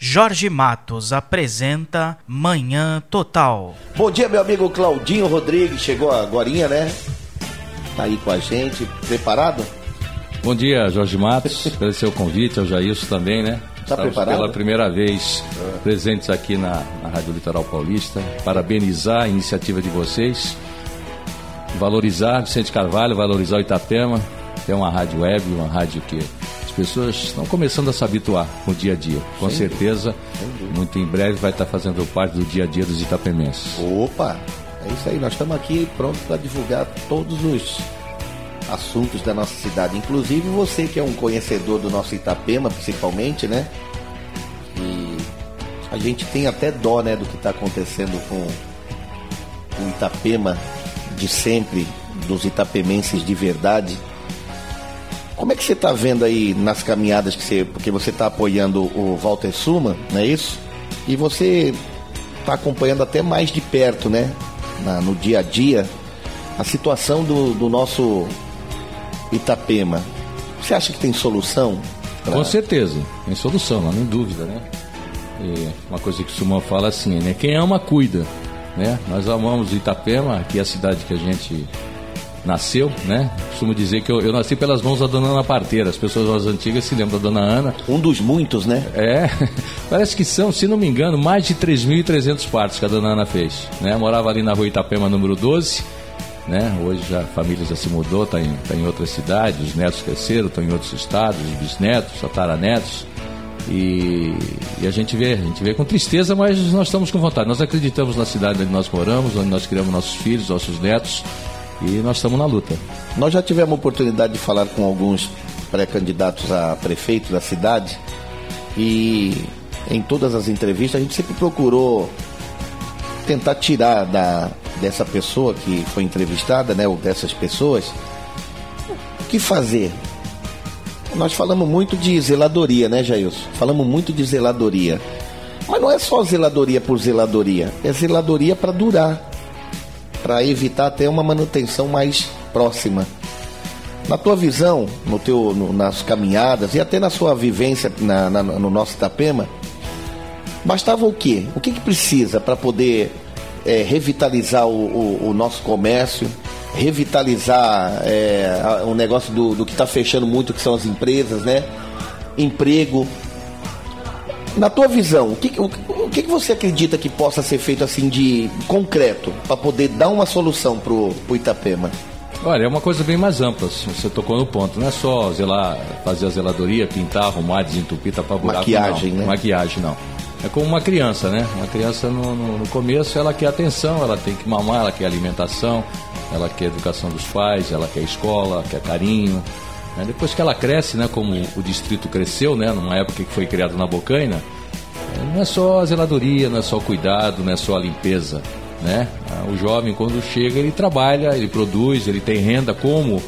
Jorge Matos apresenta Manhã Total. Bom dia, meu amigo Claudinho Rodrigues, chegou agorinha, né? Tá aí com a gente, preparado? Bom dia, Jorge Matos, agradecer o convite, ao Jailson também, né? Tá preparado? Pela primeira vez presentes aqui na Rádio Litoral Paulista, parabenizar a iniciativa de vocês, valorizar Vicente Carvalho, valorizar o Itapema, é uma rádio web, uma rádio que as pessoas estão começando a se habituar com o dia a dia. Com certeza, muito em breve vai estar fazendo parte do dia a dia dos itapemenses. Opa, é isso aí, nós estamos aqui prontos para divulgar todos os assuntos da nossa cidade, inclusive você que é um conhecedor do nosso Itapema, principalmente, né? E a gente tem até dó, né, do que está acontecendo com o Itapema de sempre, dos itapemenses de verdade. Como é que você está vendo aí nas caminhadas porque você está apoiando o Walter Suma, não é isso? E você está acompanhando até mais de perto, né, no dia a dia, a situação do nosso Itapema. Você acha que tem solução? Com certeza, tem solução, não há nem dúvida, né? E uma coisa que o Suma fala assim, né? Quem ama, cuida, né? Nós amamos o Itapema, que é a cidade que a gente nasceu, né? Costumo dizer que eu nasci pelas mãos da dona Ana Parteira. As pessoas mais antigas se lembram da dona Ana. Um dos muitos, né? É, parece que são, se não me engano, mais de 3.300 partos que a dona Ana fez, né? Morava ali na rua Itapema, número 12, né? Hoje a família já se mudou, está em outra cidade, os netos cresceram, estão em outros estados, os bisnetos, tataranetos. E a gente vê com tristeza, mas nós estamos com vontade. Nós acreditamos na cidade onde nós moramos, onde nós criamos nossos filhos, nossos netos, e nós estamos na luta. Nós já tivemos a oportunidade de falar com alguns pré-candidatos a prefeito da cidade, e em todas as entrevistas a gente sempre procurou tentar tirar dessa pessoa que foi entrevistada, né, ou dessas pessoas, o que fazer. Nós falamos muito de zeladoria, né, Jailson? Falamos muito de zeladoria. Mas não é só zeladoria por zeladoria. É zeladoria para durar, para evitar até uma manutenção mais próxima. Na tua visão, nas caminhadas e até na sua vivência no nosso Itapema, bastava o quê? O que precisa para poder revitalizar o nosso comércio, revitalizar o negócio do que está fechando muito, que são as empresas, né? Emprego. Na tua visão, o que você acredita que possa ser feito assim de concreto para poder dar uma solução pro Itapema? Olha, é uma coisa bem mais ampla, você tocou no ponto. Não é só fazer a zeladoria, pintar, arrumar, desentupir, tapar buraco. Maquiagem, não. Né? Maquiagem, não. É como uma criança, né? Uma criança no começo ela quer atenção, ela tem que mamar, ela quer alimentação, ela quer educação dos pais, ela quer escola, quer carinho. Né? Depois que ela cresce, né? Como o distrito cresceu, né? Numa época que foi criado na Bocaina, não é só a zeladoria, não é só o cuidado, não é só a limpeza, né? O jovem, quando chega, ele trabalha, ele produz, ele tem renda, como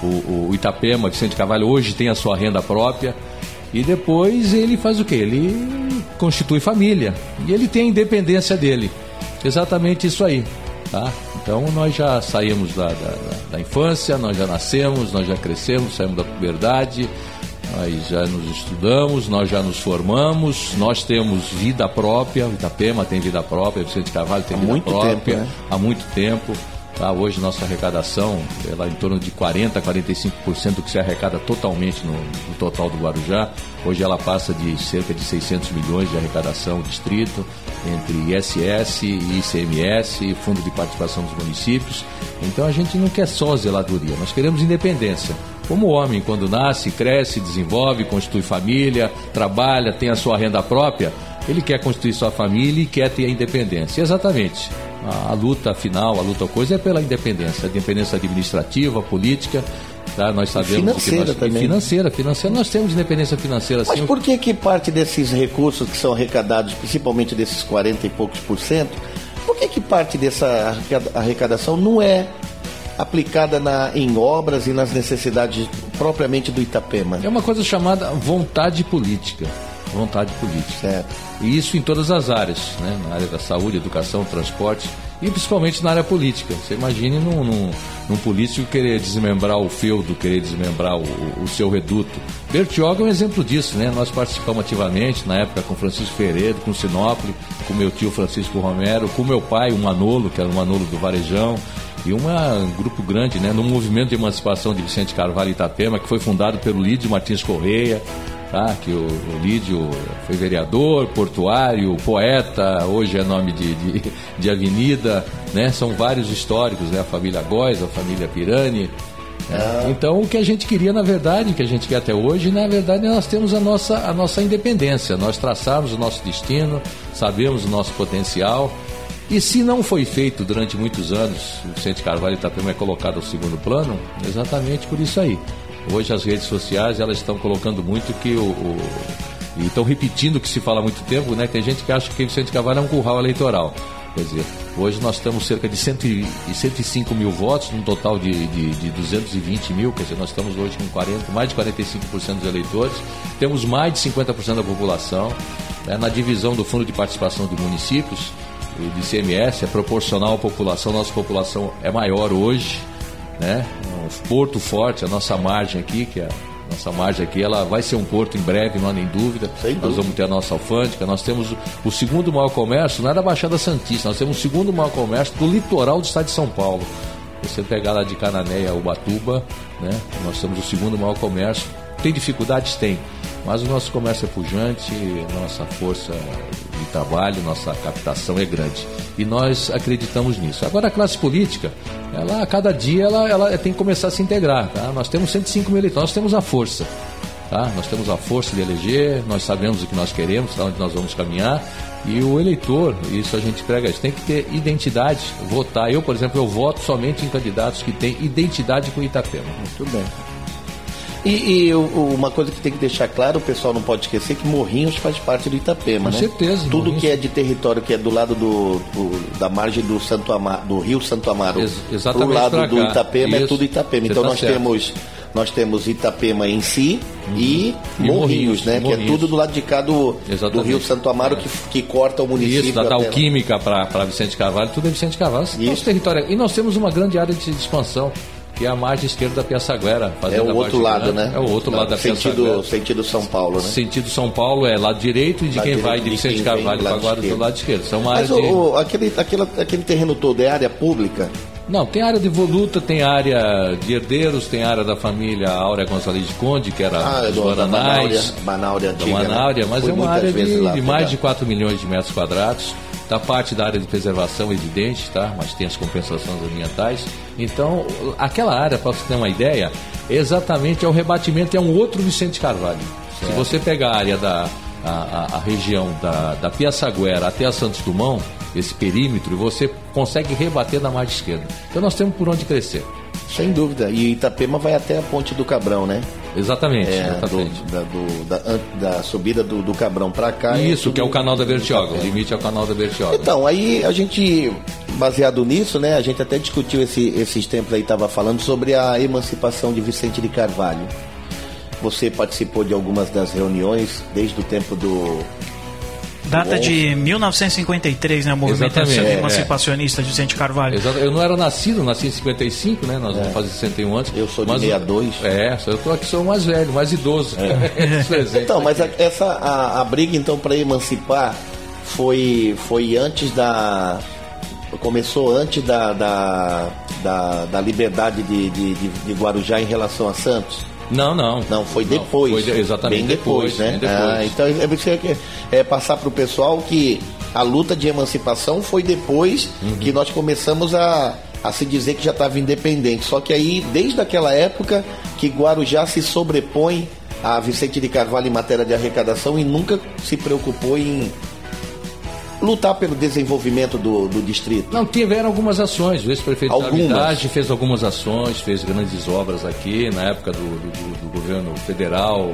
o Itapema, Vicente Carvalho, hoje tem a sua renda própria. E depois ele faz o quê? Ele constitui família e ele tem a independência dele. Exatamente isso aí, tá? Então nós já saímos da infância, nós já nascemos, nós já crescemos, saímos da puberdade, nós já nos estudamos, nós já nos formamos, nós temos vida própria, o Itapema tem vida própria, o Vicente Carvalho tem vida própria, há muito tempo. Tá, hoje nossa arrecadação é lá em torno de 40% a 45% do que se arrecada totalmente no total do Guarujá. Hoje ela passa de cerca de 600 milhões de arrecadação distrito, entre ISS, ICMS, Fundo de Participação dos Municípios. Então a gente não quer só zeladoria, nós queremos independência. Como o homem, quando nasce, cresce, desenvolve, constitui família, trabalha, tem a sua renda própria, ele quer constituir sua família e quer ter a independência. Exatamente. A luta final, a luta coisa é pela independência, a independência administrativa, política, tá? Nós sabemos financeira que financeira, nós temos independência financeira. Mas por que parte desses recursos que são arrecadados, principalmente desses 40 e poucos %, por que parte dessa arrecadação não é aplicada em obras e nas necessidades propriamente do Itapema? É uma coisa chamada vontade política. vontade política. Certo. E isso em todas as áreas, né? Na área da saúde, educação, transporte e principalmente na área política. Você imagine num político querer desmembrar o feudo, querer desmembrar o seu reduto. Bertioga é um exemplo disso, né? Nós participamos ativamente, na época, com Francisco Ferreira, com Sinópolis, com meu tio Francisco Romero, com meu pai, o Manolo, que era o Manolo do Varejão, e um grupo grande, né? No movimento de emancipação de Vicente Carvalho Itapema, que foi fundado pelo Lídio Martins Correia, tá? Que o Lídio foi vereador, portuário, poeta, hoje é nome de avenida, né? São vários históricos, né? A família Góes, a família Pirani. Então, o que a gente queria, na verdade, o que a gente quer até hoje, na verdade, nós temos a nossa independência. Nós traçamos o nosso destino, sabemos o nosso potencial. E se não foi feito durante muitos anos, o Vicente Carvalho Itapema é colocado ao segundo plano, exatamente por isso aí. Hoje as redes sociais, elas estão colocando muito que e estão repetindo o que se fala há muito tempo, né? Tem gente que acha que o Vicente Carvalho é um curral eleitoral. Quer dizer, hoje nós temos cerca de 105 mil votos, num total de 220 mil, quer dizer, nós estamos hoje com mais de 45% dos eleitores, temos mais de 50% da população, né? Na divisão do Fundo de Participação de Municípios e de ICMS, é proporcional à população, nossa população é maior hoje, né? Um porto forte, a nossa margem aqui, ela vai ser um porto em breve, não há nem dúvida. Nós vamos ter a nossa alfândega, nós temos o segundo maior comércio, não é da Baixada Santista, nós temos o segundo maior comércio do litoral do estado de São Paulo. Você pegar lá de Cananéia a Ubatuba, né? Nós temos o segundo maior comércio. Tem dificuldades? Tem. Mas o nosso comércio é pujante, nossa força de trabalho, nossa captação é grande. E nós acreditamos nisso. Agora a classe política, ela a cada dia ela tem que começar a se integrar. Tá? Nós temos 105 mil eleitores, nós temos a força. Tá? Nós temos a força de eleger, nós sabemos o que nós queremos, para onde nós vamos caminhar. E o eleitor, isso a gente prega, tem que ter identidade, votar. Eu, por exemplo, eu voto somente em candidatos que têm identidade com Itapema. Muito bem. E uma coisa que tem que deixar claro, o pessoal não pode esquecer que Morrinhos faz parte do Itapema, né? Com certeza. Tudo Morrinhos. que é de território, que é do lado da margem do Rio Santo Amaro, exatamente, pro lado do Itapema, isso. é tudo Itapema. Então nós temos Itapema em si e Morrinhos, né? Morrinhos. Que é tudo do lado de cá do Rio Santo Amaro, que corta o município. Isso, da Alquímica para Vicente Carvalho, tudo é Vicente Carvalho. Nosso território. E nós temos uma grande área de expansão, que é a margem esquerda da Piaçaguera. É o outro lado, né? É o outro lado da Piaçaguera. Sentido São Paulo, né? Sentido São Paulo é lado direito e de quem vai de Vicente Carvalho para agora do lado esquerdo. São Mas aquele terreno todo é área pública? Não, tem área de voluta, tem área de herdeiros, tem área da família Áurea Gonçalves de Conde, que era dos Guaranais. Manáurea antiga, Manáurea, né? mas é uma área de mais de 4 milhões de metros quadrados. Da parte da área de preservação evidente, tá? Mas tem as compensações ambientais. Então, aquela área, para você ter uma ideia, exatamente é o rebatimento, é um outro Vicente Carvalho. Certo. Se você pegar a área a região da Piaçaguera até a Santos Dumont, esse perímetro, você consegue rebater na margem esquerda. Então nós temos por onde crescer. Sem dúvida. E Itapema vai até a Ponte do Cabrão, né? Exatamente. Da subida do Cabrão para cá. Isso, que é o canal da Bertioga. O limite é o canal da Bertioga. Então, aí a gente, baseado nisso, né? A gente até discutiu esses tempos aí, estava falando sobre a emancipação de Vicente de Carvalho. Você participou de algumas das reuniões desde o tempo do... Data de 1953, né? O movimento emancipacionista de Vicente Carvalho. Exato. Eu não era nasci em 55, né? Nós vamos fazer 61 anos. Eu sou de 62. Eu estou aqui, sou mais velho, mais idoso. Então, mas a briga, então, para emancipar foi antes começou antes da liberdade de Guarujá em relação a Santos? Não, foi depois. Foi exatamente bem depois, né? Então é passar para o pessoal que a luta de emancipação foi depois que nós começamos a se dizer que já estava independente. Só que aí, desde aquela época, que Guarujá se sobrepõe a Vicente de Carvalho em matéria de arrecadação e nunca se preocupou em lutar pelo desenvolvimento do distrito. Não, tiveram algumas ações. O ex-prefeito da Habitat fez algumas ações, fez grandes obras aqui, na época do governo federal.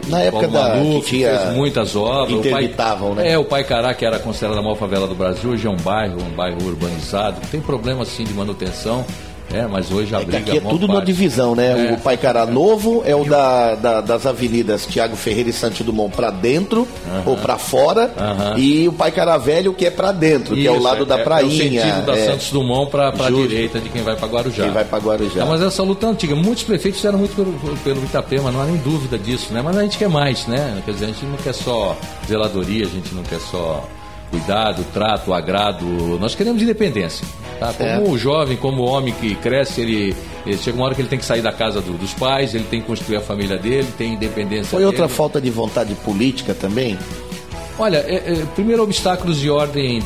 Na época Maluf, que fez muitas obras. Interditavam, né? O Paicará, que era considerada a maior favela do Brasil, hoje é um bairro urbanizado, tem problema sim de manutenção. Mas hoje a briga aqui é tudo na divisão, né? O Paicará Novo é o das avenidas Tiago Ferreira e Santos Dumont para dentro ou para fora, e o Paicará Velho que é para dentro, que é o lado da prainha. É o sentido da Santos Dumont para a direita de quem vai para Guarujá. Mas essa luta é antiga. Muitos prefeitos fizeram muito pelo Itapema, não há nem dúvida disso, né? Mas a gente quer mais, né? Quer dizer, a gente não quer só zeladoria, a gente não quer só cuidado, trato, agrado. Nós queremos independência. Tá? Como o jovem, como o homem que cresce, ele chega uma hora que ele tem que sair da casa dos pais, ele tem que construir a família dele, tem independência. Foi outra falta de vontade política também? Olha, primeiro obstáculos de ordem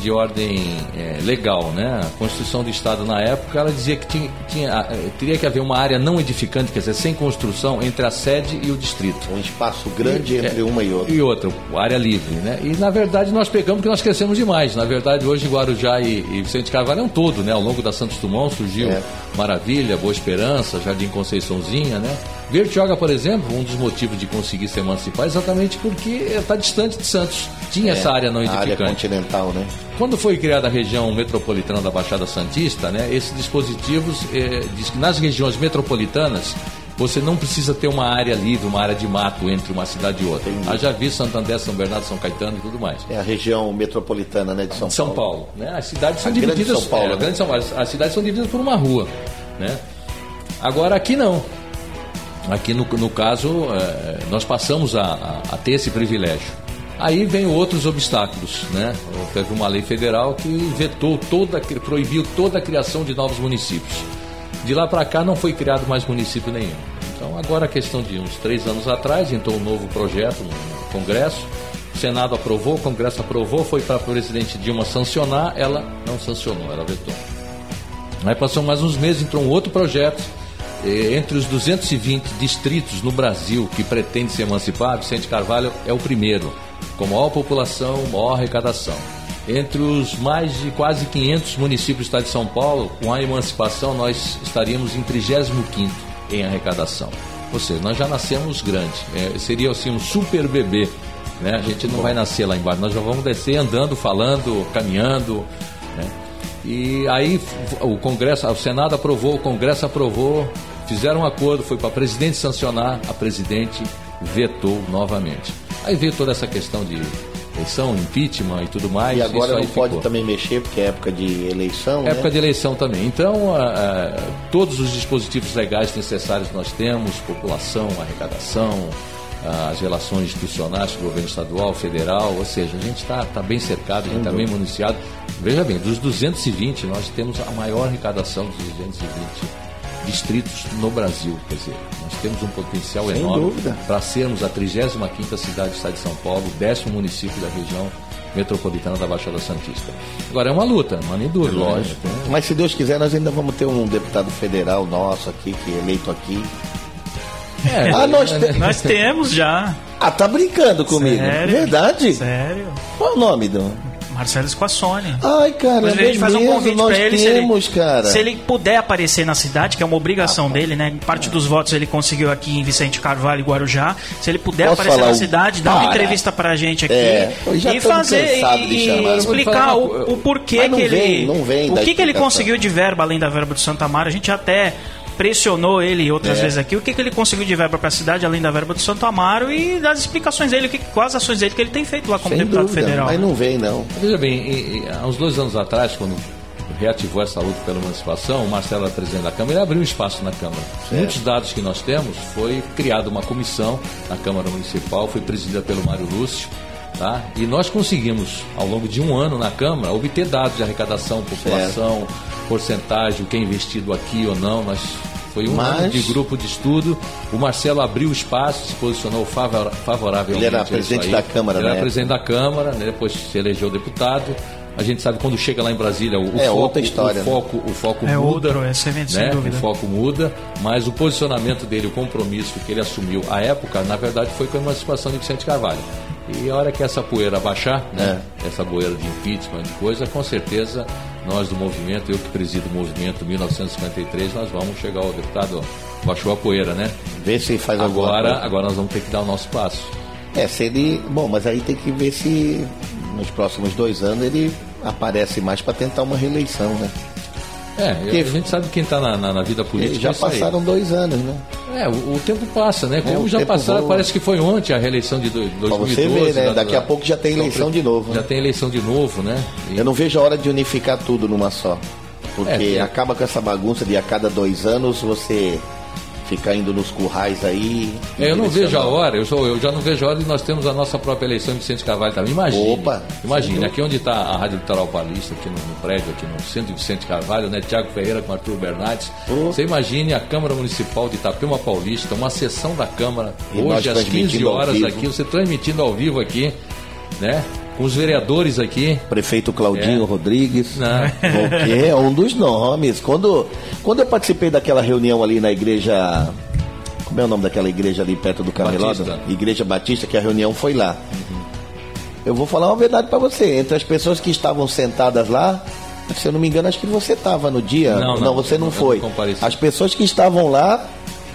legal, né? A Constituição do Estado na época, ela dizia que teria que haver uma área não edificante, quer dizer, sem construção, entre a sede e o distrito. Um espaço grande entre uma e outra. E outra, área livre, né? E na verdade nós pegamos porque nós crescemos demais. Na verdade hoje Guarujá e Vicente Carvalho é um todo, né? Ao longo da Santos Dumont surgiu Maravilha, Boa Esperança, Jardim Conceiçãozinha, né? Bertioga, por exemplo, um dos motivos de conseguir se emancipar é exatamente porque está distante de Santos. Tinha essa área não edificante. A área continental, né? Quando foi criada a região metropolitana da Baixada Santista, né, esses dispositivos diz que nas regiões metropolitanas você não precisa ter uma área livre, uma área de mato entre uma cidade e outra. Já vi Santo André, São Bernardo, São Caetano e tudo mais. É a região metropolitana, né, de São Paulo. Né? As cidades são divididas. São Paulo, grande São Paulo. As cidades são divididas por uma rua, né? Agora aqui não. Aqui no caso nós passamos a ter esse privilégio. Aí vem outros obstáculos, né? Teve uma lei federal que proibiu toda a criação de novos municípios. De lá para cá não foi criado mais município nenhum. Então agora a questão de uns 3 anos atrás entrou um novo projeto no Congresso, o Senado aprovou, o Congresso aprovou, foi para a presidente Dilma sancionar, ela não sancionou, ela vetou. Aí passou mais uns meses, entrou um outro projeto. Entre os 220 distritos no Brasil que pretende se emancipar, Vicente Carvalho é o primeiro, com maior população, maior arrecadação. Entre os mais de quase 500 municípios do estado de São Paulo, com a emancipação nós estaríamos em 35º em arrecadação. Ou seja, nós já nascemos grandes, seria assim um super bebê, né? A gente não vai nascer lá embaixo, nós já vamos descer andando, falando, caminhando, né? E aí o Senado aprovou, o Congresso aprovou, fizeram um acordo, foi para a presidente sancionar, a presidente vetou novamente. Aí veio toda essa questão de eleição, impeachment e tudo mais. E agora não pode também mexer, porque é época de eleição, época de eleição também. Então, todos os dispositivos legais necessários nós temos, população, arrecadação, as relações institucionais com o governo estadual, federal, ou seja, a gente está bem cercado, a gente está bem municiado. Veja bem, dos 220, nós temos a maior arrecadação dos 220 distritos no Brasil. Quer dizer, nós temos um potencial enorme para sermos a 35ª cidade do estado de São Paulo, o 10º município da região metropolitana da Baixada Santista. Agora é uma luta, não há nem dúvida. Lógico. Né? Mas se Deus quiser, nós ainda vamos ter um deputado federal nosso aqui, que é eleito aqui. Nós temos já. Tá brincando comigo? Sério? Verdade? Sério. Qual é o nome do... Marcelo Squassoni. Ai, cara, a gente faz um convite para ele, se ele puder aparecer na cidade, que é uma obrigação dele, né? Parte dos votos ele conseguiu aqui em Vicente Carvalho e Guarujá. Se ele puder aparecer na cidade, dar uma entrevista pra gente aqui e fazer e explicar o porquê que ele... O que ele conseguiu de verba além da verba do Santa Amaro. A gente até pressionou ele outras vezes aqui, o que ele conseguiu de verba para a cidade, além da verba do Santo Amaro, e das explicações dele, quais ações dele que ele tem feito lá como deputado federal. Mas não vem, não. Veja bem, há uns 2 anos atrás, quando reativou essa luta pela emancipação, o Marcelo era presidente da Câmara, ele abriu espaço na Câmara. Muitos dados que nós temos, foi criada uma comissão na Câmara Municipal, foi presidida pelo Mário Lúcio, tá? E nós conseguimos, ao longo de 1 ano na Câmara, obter dados de arrecadação, população, porcentagem, o que é investido aqui ou não. Foi um ano de grupo de estudo. O Marcelo abriu o espaço, se posicionou favoravelmente. Ele era presidente da Câmara, né? Ele era presidente da Câmara, né? Depois se elegeu deputado. A gente sabe quando chega lá em Brasília o foco muda, né? O foco muda, mas o posicionamento dele, o compromisso que ele assumiu à época, na verdade foi com a emancipação de Vicente Carvalho. E a hora que essa poeira baixar, né? Essa poeira de impeachment, de coisa, com certeza nós do movimento, eu que presido o movimento 1953, nós vamos chegar ao deputado, baixou a poeira, né? Ver se faz agora nós vamos ter que dar o nosso passo. Se ele... Bom, mas aí tem que ver se nos próximos 2 anos ele aparece mais para tentar uma reeleição, né? A gente sabe quem está na vida política. Já passaram 2 anos, né? O tempo passa, né? Como já passaram, parece que foi ontem a reeleição de 2012. Pra você ver, né? Daqui a pouco já tem eleição de novo. Já tem eleição de novo, né? Eu não vejo a hora de unificar tudo numa só. Porque acaba com essa bagunça de a cada 2 anos você ficar indo nos currais aí. Eu não vejo a hora, eu já não vejo a hora de nós temos a nossa própria eleição de Vicente Carvalho também. Imagine, aqui onde está a Rádio Litoral Paulista, aqui no prédio, aqui no centro de Vicente Carvalho, né? Tiago Ferreira com Arthur Bernardes. Você imagine a Câmara Municipal de Itapema Paulista, uma sessão da Câmara, hoje às 15 horas aqui, você transmitindo ao vivo aqui, né? Com os vereadores aqui. Prefeito Claudinho Rodrigues. É um dos nomes. Quando eu participei daquela reunião ali na igreja. Como é o nome daquela igreja ali perto do Camelódromo? Igreja Batista, que a reunião foi lá. Eu vou falar uma verdade para você. Entre as pessoas que estavam sentadas lá, se eu não me engano, acho que você estava no dia. Não, você não foi. As pessoas que estavam lá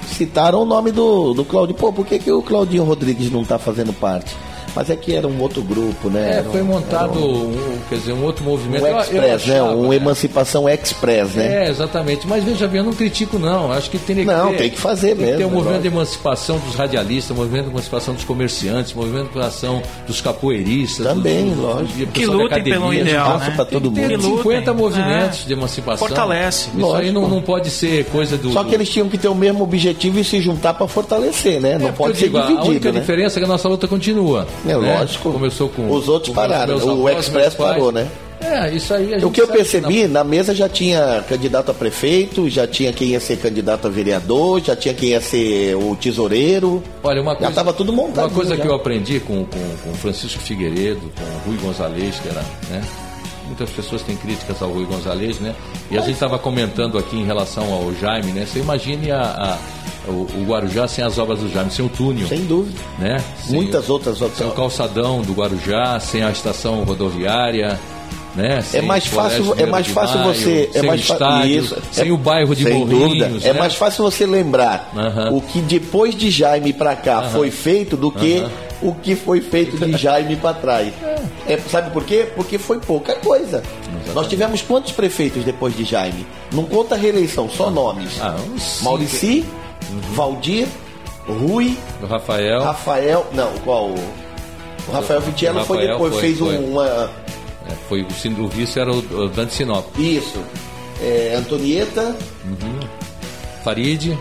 citaram o nome do Claudinho. Por que o Claudinho Rodrigues não está fazendo parte? Mas é que era um outro grupo, né? Foi montado um outro movimento. Express, uma Emancipação Express, né? Exatamente. Mas veja bem, eu não critico, não. Acho que tem que fazer mesmo. Tem o movimento de emancipação dos radialistas, o movimento de emancipação dos comerciantes, o movimento de emancipação dos capoeiristas. Também, lógico. Que lutem pelo ideal, né? Para todo mundo. Tem 50 movimentos de emancipação. Fortalece. Isso aí não pode ser coisa do... Só que eles tinham que ter o mesmo objetivo e se juntar para fortalecer, né? Não pode ser dividido, a única diferença é que a nossa luta continua. Lógico. Começou com os outros pararam, o Express parou, né? Isso aí. O que eu percebi, na mesa já tinha candidato a prefeito, já tinha quem ia ser candidato a vereador, já tinha quem ia ser o tesoureiro. Olha, já estava tudo montado. Uma coisa que eu aprendi com Francisco Figueiredo, com Rui Gonzalez, que era, né? Muitas pessoas têm críticas ao Rui Gonzalez, né? E a gente estava comentando aqui em relação ao Jaime, né? Você imagine o Guarujá sem as obras do Jaime, sem o túnel. Sem dúvida. Né? Muitas outras sem o calçadão do Guarujá, sem a estação rodoviária, né? É mais fácil você... Sem o estádio, sem o bairro de Morrinhos. É mais fácil você lembrar o que depois de Jaime para cá foi feito do que o que foi feito de Jaime para trás. Sabe por quê? Porque foi pouca coisa. Exatamente. Nós tivemos quantos prefeitos depois de Jaime? Não conta a reeleição, só nomes. Maurici, Valdir, Rui, Rafael, não, qual? O Rafael Vitiello foi depois, fez uma... o vice era o Dante Sinop. Isso. Antonieta. Farid,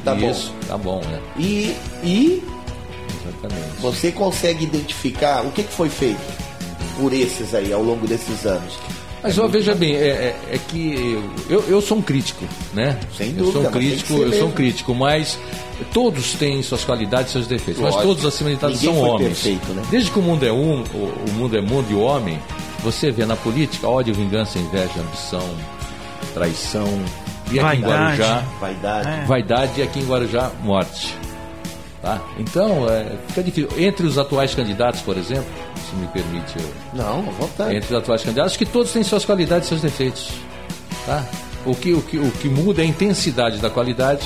tá bom. Isso, tá bom, né? E exatamente. Você consegue identificar o que foi feito por esses aí ao longo desses anos? Mas veja bem, é que eu sou um crítico, né? Sem dúvida. Eu sou um crítico, mas todos têm suas qualidades e seus defeitos. Lógico. Mas todos, acima de tudo, são homens. Perfeito, né? Desde que o mundo é o mundo é mundo e homem, você vê na política ódio, vingança, inveja, ambição, traição. E aqui em Guarujá, vaidade, e aqui em Guarujá, morte. Tá? Então, fica difícil. Entre os atuais candidatos, por exemplo, se me permite... Não, à vontade. Entre os atuais candidatos, acho que todos têm suas qualidades e seus defeitos. Tá? O que muda é a intensidade da qualidade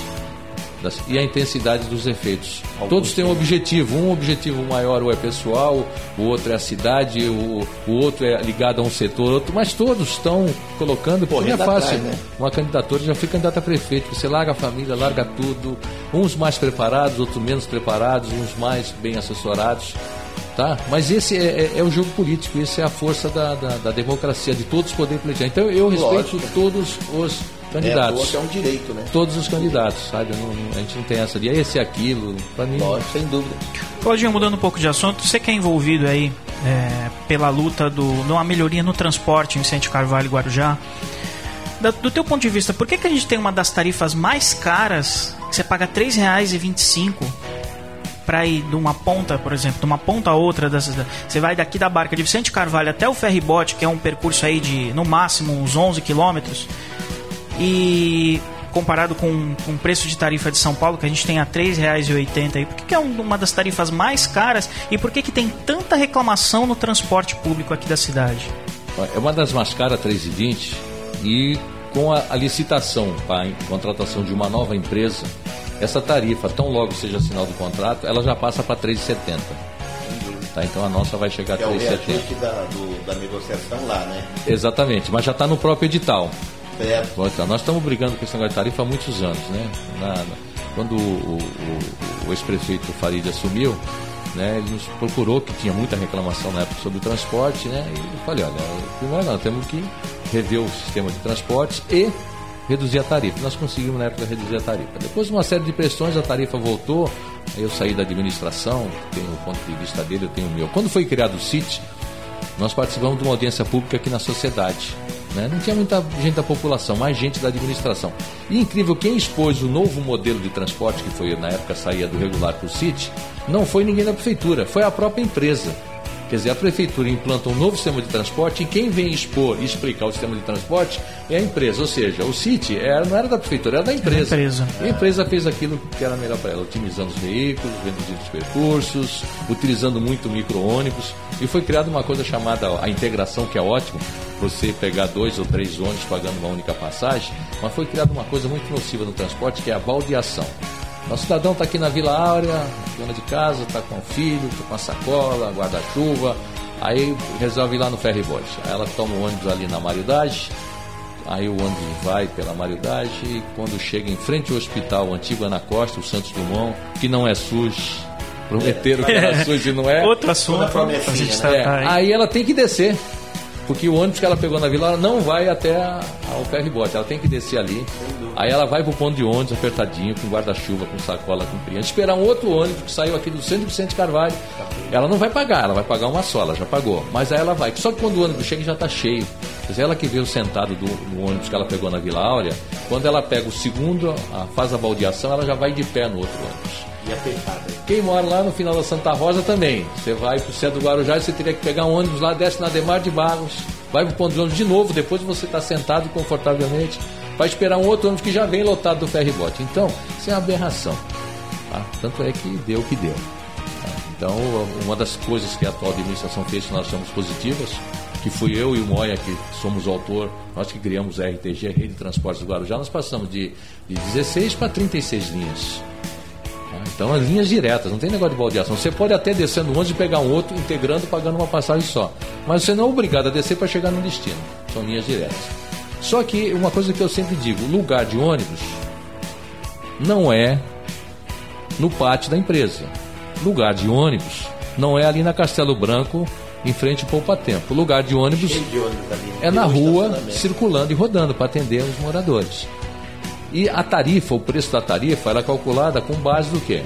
e a intensidade dos efeitos. Todos têm um objetivo maior ou é pessoal, o outro é a cidade, o outro é ligado a um setor, outro, mas todos estão colocando, porque não é fácil, né? Uma candidatura, já fui candidato a prefeito, você larga a família, larga tudo, uns mais preparados, outros menos preparados, uns mais bem assessorados, tá? Mas esse é o jogo político, essa é a força da democracia, de todos os poderes políticos. Então eu respeito todos os candidatos. É um direito, né? Todos os candidatos, sabe? A gente não tem essa de esse e aquilo, para mim. Lógico, sem dúvida. Claudinho, mudando um pouco de assunto, você que é envolvido aí pela luta numa melhoria no transporte em Vicente Carvalho e Guarujá, do teu ponto de vista, por que a gente tem uma das tarifas mais caras, que você paga R$ 3,25 para ir de uma ponta, por exemplo, de uma ponta a outra você vai daqui da Barca de Vicente Carvalho até o ferryboat, que é um percurso aí de no máximo uns 11 quilômetros, e comparado com o preço de tarifa de São Paulo, que a gente tem a R$ 3,80, por que é uma das tarifas mais caras e por que tem tanta reclamação no transporte público aqui da cidade? É uma das mais caras, R$ 3,20, e com a licitação para a contratação de uma nova empresa, essa tarifa, tão logo seja assinado o contrato, ela já passa para R$ 3,70. Tá, então a nossa vai chegar a R$ 3,70. É o reajuste da negociação lá, né? Exatamente, mas já está no próprio edital. Nós estamos brigando com esse negócio de tarifa há muitos anos, né? Quando o ex-prefeito Farid assumiu, né, ele nos procurou, que tinha muita reclamação na época sobre o transporte, né? E eu falei, olha, primeiro nós temos que rever o sistema de transportes e reduzir a tarifa. Nós conseguimos na época reduzir a tarifa. Depois de uma série de pressões, a tarifa voltou. Aí eu saí da administração, tenho o ponto de vista dele, eu tenho o meu. Quando foi criado o CIT, nós participamos de uma audiência pública aqui na sociedade, né? Não tinha muita gente da população, mais gente da administração. E incrível, quem expôs o novo modelo de transporte, que foi na época saía do regular para o CIT, não foi ninguém da prefeitura, foi a própria empresa. Quer dizer, a prefeitura implanta um novo sistema de transporte e quem vem expor e explicar o sistema de transporte é a empresa. Ou seja, o CIT não era da prefeitura, era da empresa. E a empresa fez aquilo que era melhor para ela, otimizando os veículos, reduzindo os percursos, utilizando muito micro-ônibus. E foi criada uma coisa chamada a integração, que é ótimo, você pegar 2 ou 3 ônibus pagando uma única passagem, mas foi criada uma coisa muito nociva no transporte, que é a baldeação. O cidadão está aqui na Vila Áurea, dona de casa, está com o filho, está com a sacola, guarda-chuva, aí resolve ir lá no ferryboat. Aí ela toma o ônibus ali na Mariudade, aí o ônibus vai pela Mariudade e quando chega em frente ao hospital, o antigo Ana Costa, o Santos Dumont, que não é SUS, prometeram que era SUS e não é. Outro assunto, a gente aí ela tem que descer. Porque o ônibus que ela pegou na Vila Áurea não vai até ao ferryboat, ela tem que descer ali. Aí ela vai pro ponto de ônibus apertadinho, com guarda-chuva, com sacola, com criança, esperar um outro ônibus que saiu aqui do centro de Vicente Carvalho. Ela não vai pagar, ela vai pagar uma só, ela já pagou. Mas aí ela vai, só que quando o ônibus chega já está cheio. Quer dizer, ela que veio sentado no ônibus que ela pegou na Vila Áurea, quando ela pega o segundo, faz a baldeação, ela já vai de pé no outro ônibus. E apertada. Quem mora lá no final da Santa Rosa também. Você vai pro centro do Guarujá e você teria que pegar um ônibus lá, desce na Ademar de Barros, vai pro ponto de ônibus de novo, depois você está sentado confortavelmente, vai esperar um outro ônibus que já vem lotado do ferryboat. Então, isso é uma aberração. Tá? Tanto é que deu o que deu. Tá? Então, uma das coisas que a atual administração fez, que nós achamos positivas, que fui eu e o Moia, que somos o autor, nós que criamos a RTG, a Rede de Transportes do Guarujá, nós passamos de 16 para 36 linhas. Então, as linhas diretas, não tem negócio de baldeação. Você pode até descer no ônibus e pegar um outro, integrando, pagando uma passagem só. Mas você não é obrigado a descer para chegar no destino. São linhas diretas. Só que, uma coisa que eu sempre digo, lugar de ônibus não é no pátio da empresa. Lugar de ônibus não é ali na Castelo Branco, em frente ao Poupa Tempo. Lugar de ônibus é na rua, circulando e rodando para atender os moradores. E a tarifa, o preço da tarifa, ela é calculada com base do quê?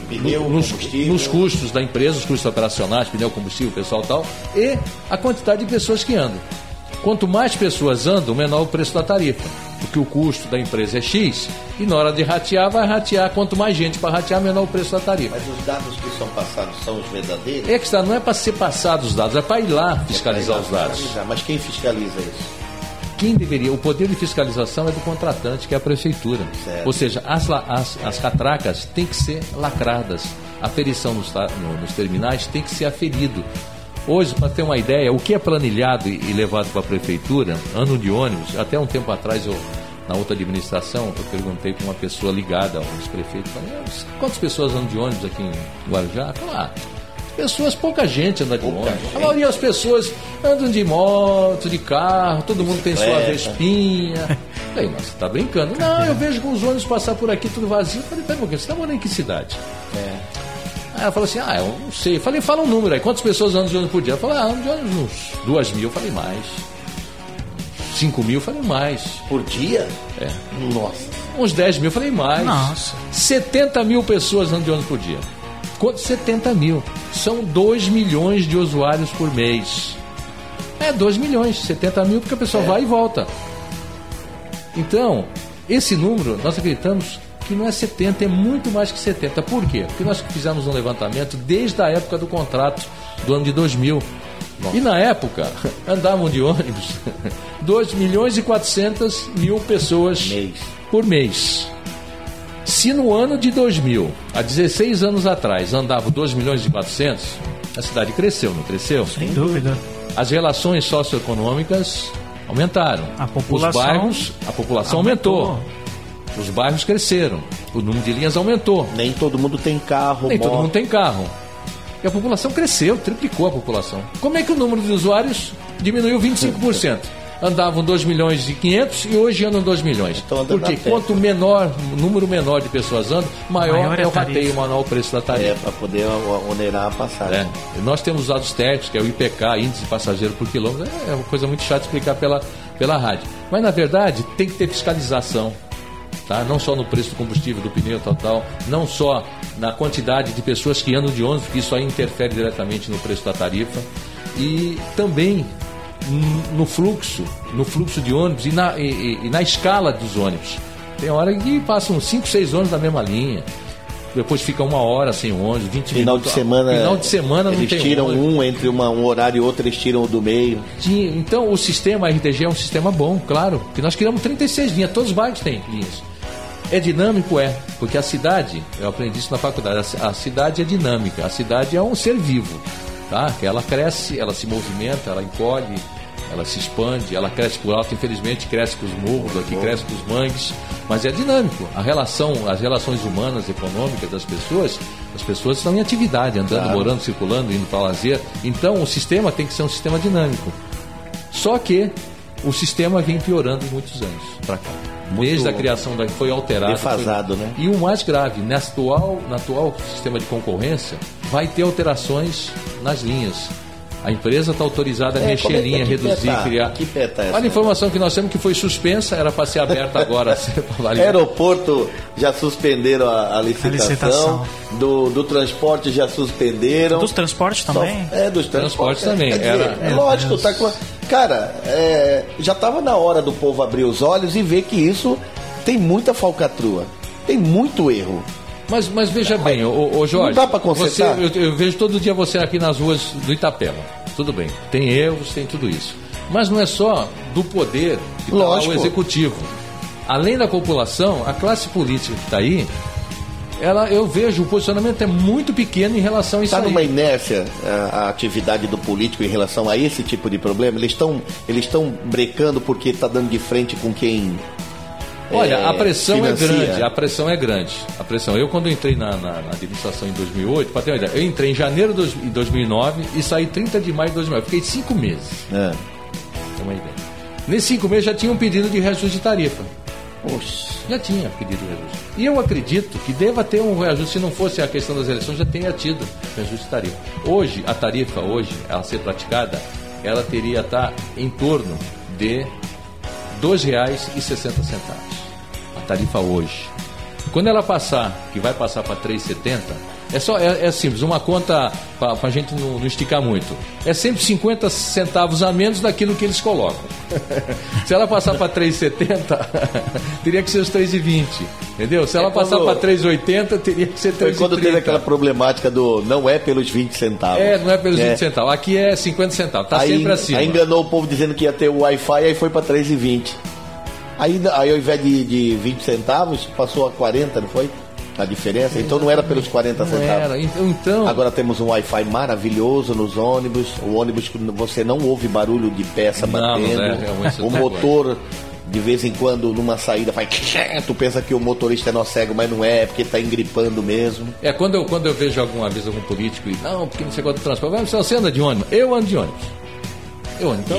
Pneu, nos custos da empresa, os custos operacionais, pneu, combustível, pessoal e tal, e a quantidade de pessoas que andam. Quanto mais pessoas andam, menor o preço da tarifa. Porque o custo da empresa é X, e na hora de ratear, vai ratear. Quanto mais gente para ratear, menor o preço da tarifa. Mas os dados que são passados são os verdadeiros? É que está, não é para ser passados os dados, é para ir lá fiscalizar os dados. Mas quem fiscaliza isso? Quem deveria, o poder de fiscalização é do contratante, que é a prefeitura. Certo. Ou seja, as catracas têm que ser lacradas. A aferição nos terminais tem que ser aferido. Hoje, para ter uma ideia, o que é planilhado e levado para a prefeitura, ano de ônibus, até um tempo atrás, na outra administração, eu perguntei para uma pessoa ligada aos prefeitos, falei, quantas pessoas andam de ônibus aqui em Guarujá? Falei, pessoas, pouca gente anda de ônibus. A maioria das pessoas andam de moto, de carro, todo mundo tem sua Vespinha. Falei, mas você está brincando? Não, eu vejo com os ônibus passar por aqui tudo vazio. Falei, pera um pouquinho, você está morando em que cidade? Aí ela falou assim, eu não sei. Falei, fala um número aí, quantas pessoas andam de ônibus por dia? Ela falou, andam de ônibus uns 2.000, falei, mais. 5.000, falei, mais. Por dia? Nossa. Uns 10.000, falei, mais. Nossa. 70 mil pessoas andam de ônibus por dia. 70 mil. São 2 milhões de usuários por mês. 2 milhões, 70 mil, porque a pessoa vai e volta. Então, esse número, nós acreditamos que não é 70, é muito mais que 70. Por quê? Porque nós fizemos um levantamento desde a época do contrato do ano de 2000. Nossa. E na época, andavam de ônibus 2 milhões e 400 mil pessoas por mês. Se no ano de 2000, há 16 anos atrás, andavam 2 milhões e 400, a cidade cresceu, não cresceu? Sem dúvida. As relações socioeconômicas aumentaram. A população aumentou. Os bairros cresceram. O número de linhas aumentou. Nem todo mundo tem carro. Todo mundo tem carro. E a população cresceu, triplicou a população. Como é que o número de usuários diminuiu 25%? andavam 2.500.000 e hoje andam 2 milhões. Porque quanto número menor de pessoas andam, maior é o rateio, maior o preço da tarifa. Para poder onerar a passagem. Nós temos os dados técnicos, que é o IPK, Índice de Passageiro por Quilômetro, é uma coisa muito chata de explicar pela rádio. Mas, na verdade, tem que ter fiscalização. Tá? Não só no preço do combustível, do pneu, tal, não só na quantidade de pessoas que andam de ônibus, porque isso aí interfere diretamente no preço da tarifa, e também no fluxo de ônibus e na escala dos ônibus. Tem hora que passam 5, 6 ônibus na mesma linha, depois fica 1 hora sem ônibus, 20 minutos. Final de semana não tem ônibus. Eles tiram entre um horário e outro, eles tiram o do meio. Então o sistema RTG é um sistema bom, claro, que nós criamos 36 linhas, todos os bairros têm linhas. É dinâmico, porque a cidade, eu aprendi isso na faculdade, a cidade é dinâmica, a cidade é um ser vivo, tá? Que ela cresce, ela se movimenta, ela encolhe, ela se expande, ela cresce por alto, infelizmente cresce com os morros, aqui cresce com os mangues, mas é dinâmico. As relações humanas, econômicas das pessoas, as pessoas estão em atividade, andando, morando, circulando, indo para lazer. Então o sistema tem que ser um sistema dinâmico. Só que o sistema vem piorando em muitos anos para cá. Desde a criação foi alterado. Defasado, né? E o mais grave, no atual sistema de concorrência, vai ter alterações nas linhas. A empresa está autorizada a mexer em linha, reduzir, criar. Que peta é essa? Olha a informação que nós temos que foi suspensa, era para ser aberta agora. Aeroporto já suspenderam a licitação. Do transporte já suspenderam. Dos transportes também? Dos transportes também. Lógico, tá com... Cara, já estava na hora do povo abrir os olhos e ver que isso tem muita falcatrua, tem muito erro. Mas veja bem, ô Jorge, não dá para consertar. Eu vejo todo dia você aqui nas ruas do Itapema. Tudo bem, tem erros, tem tudo isso. Mas não é só do poder que está lá o executivo. Além da população, a classe política que está aí, eu vejo o posicionamento é muito pequeno em relação a isso. Está numa inércia a atividade do político em relação a esse tipo de problema? Eles estão brecando porque está dando de frente com quem... Olha, a pressão financia. A pressão é grande. Eu, quando entrei na administração em 2008, para ter uma ideia, eu entrei em janeiro de 2009 e saí 30 de maio de 2009. Fiquei 5 meses. Tem uma ideia. Nesses 5 meses já tinha um pedido de reajuste de tarifa. Poxa. Já tinha pedido de reajuste. E eu acredito que deva ter um reajuste, se não fosse a questão das eleições, já tenha tido reajuste de tarifa. Hoje, a tarifa, ela ser praticada, ela teria estar em torno de R$ 2,60. A tarifa hoje. Quando ela passar, que vai passar para R$ 3,70, é simples, uma conta para a gente não esticar muito. É sempre 50 centavos a menos daquilo que eles colocam. Se ela passar para R$ 3,70, teria que ser os R$ 3,20. Entendeu? Se ela passar para R$ 3,80, teria que ser R$ 3,30. Quando teve aquela problemática do não é pelos 20 centavos. Não é pelos 20 centavos. Aqui é 50 centavos. Está sempre acima. Aí enganou o povo dizendo que ia ter o Wi-Fi, aí foi para R$ 3,20. Aí ao invés de 20 centavos, passou a 40, não foi? A diferença? Então não era pelos 40 centavos. Então... Agora temos um Wi-Fi maravilhoso nos ônibus. O ônibus, você não ouve barulho de peça batendo. O motor, de vez em quando, numa saída, faz... Tu pensa que o motorista é nó cego, mas não é, porque está engripando mesmo. Quando eu vejo alguma vez algum político e não, porque não sei qual do transporte, você anda de ônibus? Eu ando de ônibus. Então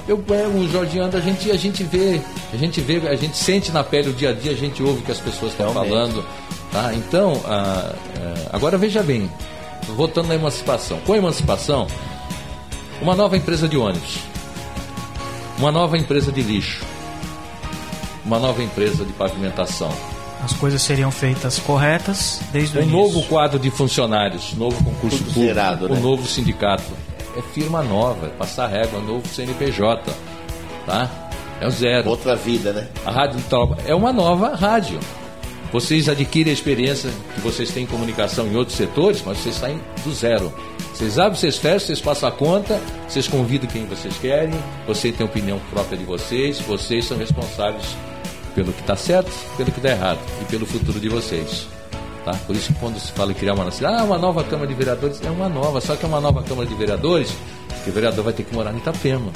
eu pego, o Jorge anda, a gente vê, a gente sente na pele o dia a dia, a gente ouve o que as pessoas estão falando, tá? Então, agora veja bem, voltando na emancipação. Com a emancipação, uma nova empresa de ônibus, uma nova empresa de lixo, uma nova empresa de pavimentação. As coisas seriam feitas corretas desde o início. Novo quadro de funcionários, novo concurso público, zerado, né? Novo sindicato. É firma nova, é passar régua, novo CNPJ, tá? É o zero. Outra vida, né? A Rádio Itaúba é uma nova rádio. Vocês adquirem a experiência que vocês têm em comunicação em outros setores, mas vocês saem do zero. Vocês abrem, vocês fecham, vocês passam a conta, vocês convidam quem vocês querem, vocês têm a opinião própria de vocês são responsáveis pelo que está certo, pelo que está errado e pelo futuro de vocês. Tá? Por isso que quando se fala em criar uma nova Câmara de Vereadores, é uma nova, só que é uma nova Câmara de Vereadores, que o vereador vai ter que morar no Itapema.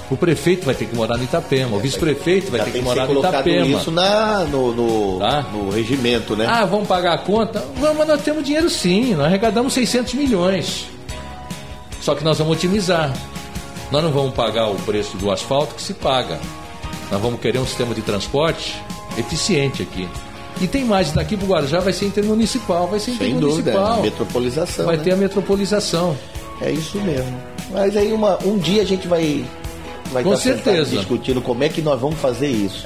O prefeito vai ter que morar no Itapema, o vice-prefeito vai ter que morar no Itapema. Isso no regimento, né? Vamos pagar a conta? Mas nós temos dinheiro sim, nós arrecadamos 600 milhões. Só que nós vamos otimizar. Nós não vamos pagar o preço do asfalto que se paga. Nós vamos querer um sistema de transporte eficiente aqui. E tem mais, daqui para o Guarujá vai ser intermunicipal, Sem dúvida, a metropolização. Vai ter a metropolização. É isso mesmo. Mas aí um dia a gente vai com certeza discutindo como é que nós vamos fazer isso.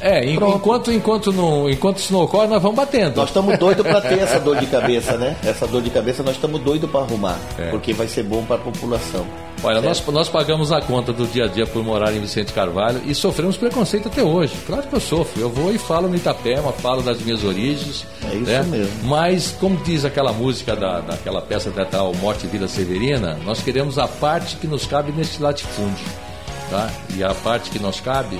Enquanto isso não ocorre, nós vamos batendo. Nós estamos doidos para ter essa dor de cabeça, né? Essa dor de cabeça nós estamos doidos para arrumar, porque vai ser bom para a população. Olha, nós pagamos a conta do dia a dia por morar em Vicente Carvalho e sofremos preconceito até hoje. Claro que eu sofro. Eu vou e falo no Itapema, falo das minhas origens. É isso mesmo. Mas, como diz aquela música daquela peça teatral Morte e Vida Severina, nós queremos a parte que nos cabe neste latifúndio. Tá? E a parte que nos cabe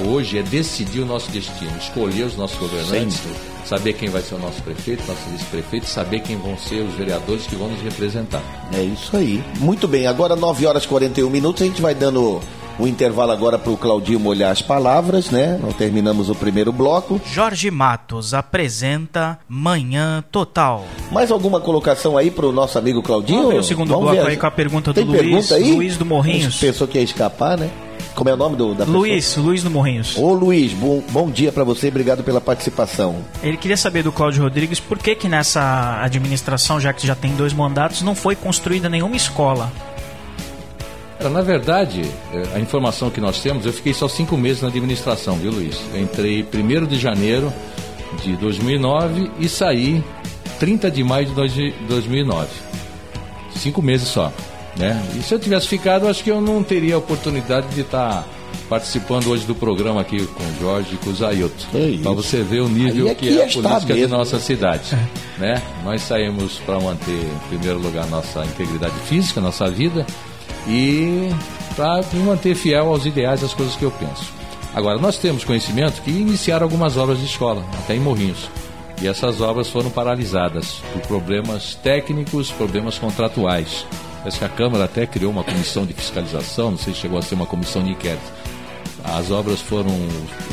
hoje é decidir o nosso destino, escolher os nossos governantes, saber quem vai ser o nosso prefeito, nosso vice-prefeito, saber quem vão ser os vereadores que vão nos representar. É isso aí. Muito bem, agora 9h41, a gente vai dando o intervalo agora para o Claudinho molhar as palavras, né? Nós terminamos o primeiro bloco. Jorge Matos apresenta Manhã Total. Mais alguma colocação aí para o nosso amigo Claudinho? Vamos ver o segundo bloco aí com a pergunta do Luiz. Luiz do Morrinhos. Pensou que ia escapar, né? Como é o nome da pessoa? Luiz do Morrinhos. Ô Luiz, bom dia para você, obrigado pela participação. Ele queria saber do Cláudio Rodrigues por que nessa administração, já que já tem 2 mandatos, não foi construída nenhuma escola. Na verdade, a informação que nós temos, eu fiquei só 5 meses na administração, viu, Luiz? Eu entrei 1º de janeiro de 2009 e saí 30 de maio de 2009. 5 meses só, né? E se eu tivesse ficado, acho que eu não teria a oportunidade de estar participando hoje do programa aqui com o Jorge e com o Zailton. Para você ver o nível que é a política de nossa cidade, né? Nós saímos para manter, em primeiro lugar, nossa integridade física, nossa vida, e para me manter fiel aos ideais, às coisas que eu penso. Agora, nós temos conhecimento que iniciaram algumas obras de escola, até em Morrinhos, e essas obras foram paralisadas por problemas técnicos, problemas contratuais. Parece que a Câmara até criou uma comissão de fiscalização, não sei se chegou a ser uma comissão de inquérito.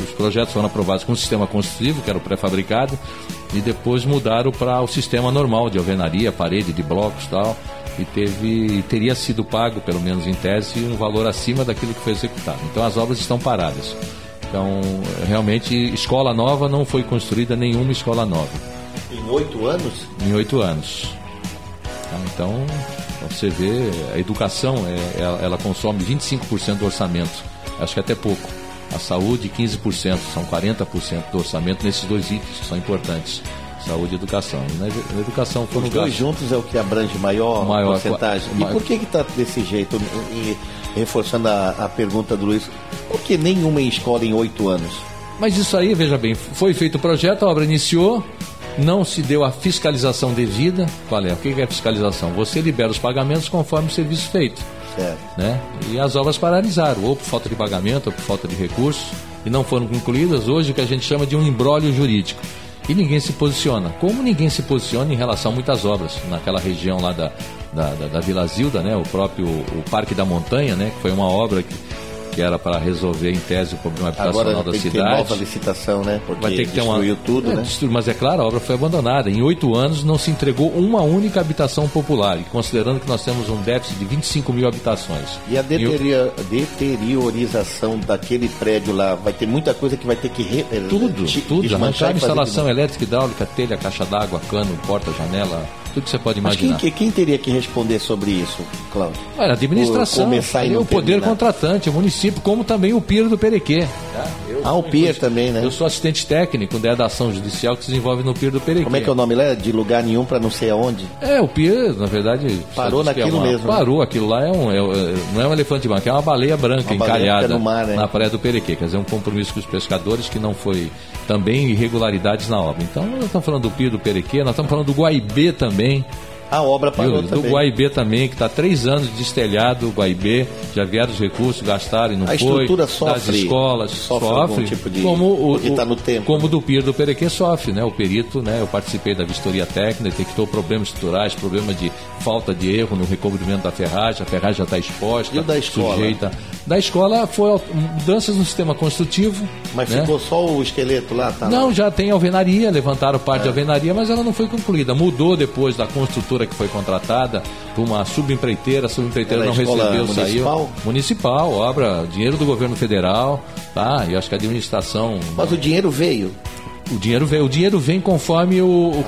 Os projetos foram aprovados com o sistema construtivo, que era o pré-fabricado, e depois mudaram para o sistema normal de alvenaria, parede de blocos e tal. E teria sido pago, pelo menos em tese, um valor acima daquilo que foi executado. Então as obras estão paradas. Então, realmente, escola nova não foi construída, nenhuma escola nova. Em 8 anos? Em 8 anos. Então, você vê, a educação, ela consome 25% do orçamento. Acho que até pouco. A saúde, 15%. São 40% do orçamento nesses 2 itens que são importantes. Saúde e educação. E na educação foram os 2 juntos é o que abrange maior porcentagem. E por que está desse jeito? E reforçando a pergunta do Luiz, por que nenhuma escola em 8 anos? Mas isso aí, veja bem, foi feito o projeto, a obra iniciou, não se deu a fiscalização devida. Qual é? O que é a fiscalização? Você libera os pagamentos conforme o serviço feito. Certo. Né? E as obras paralisaram, ou por falta de pagamento, ou por falta de recursos, e não foram concluídas. Hoje o que a gente chama de um imbróglio jurídico. E ninguém se posiciona. Como ninguém se posiciona em relação a muitas obras naquela região lá da Vila Zilda, né? O Parque da Montanha, né? Que foi uma obra que era para resolver em tese o problema habitacional da cidade. Agora tem que ter nova licitação, né? Porque vai ter que destruiu tudo, né? Mas é claro, a obra foi abandonada. Em 8 anos não se entregou uma única habitação popular. E considerando que nós temos um déficit de 25 mil habitações. E a deteriorização daquele prédio lá, vai ter muita coisa que vai ter que... Tudo. Arrancar instalação elétrica, hidráulica, telha, caixa d'água, cano, porta, janela... Tudo que você pode imaginar. Mas quem teria que responder sobre isso, Cláudio? A administração, o poder contratante, o município, como também o PIR do Perequê. O PIR também, né? Eu sou assistente técnico da ação judicial que se desenvolve no PIR do Perequê. Como é que é o nome lá? De lugar nenhum para não sei aonde? O PIR, na verdade... Parou naquilo mesmo. Parou, aquilo lá não é um elefante branco, é uma baleia branca encalhada no mar, né? Na praia do Perequê. Quer dizer, um compromisso com os pescadores que não foi... Também irregularidades na obra. Então, nós estamos falando do PIR do Perequê, nós estamos falando do Guaibê também. A obra parou também. Do Guaibê também, que está 3 anos destelhado, o Guaibê, já vieram os recursos, gastaram e não foi. A estrutura sofre. Das escolas, sofre tipo de... Porque está no tempo. Como do PIR do Perequê sofre, né? O perito, né? Eu participei da vistoria técnica, detectou problemas estruturais, problema de falta de erro no recobrimento da ferragem, a ferragem já está exposta, e da escola? Sujeita. Da escola foi mudanças no sistema construtivo. Mas ficou só o esqueleto lá? Não, já tem alvenaria, levantaram parte de alvenaria, mas ela não foi concluída. Mudou depois da construtora prefeitura que foi contratada por uma subempreiteira, a subempreiteira não recebeu, saiu. Municipal, obra, dinheiro do governo federal, tá? E acho que a administração... Mas o dinheiro veio? O dinheiro vem conforme o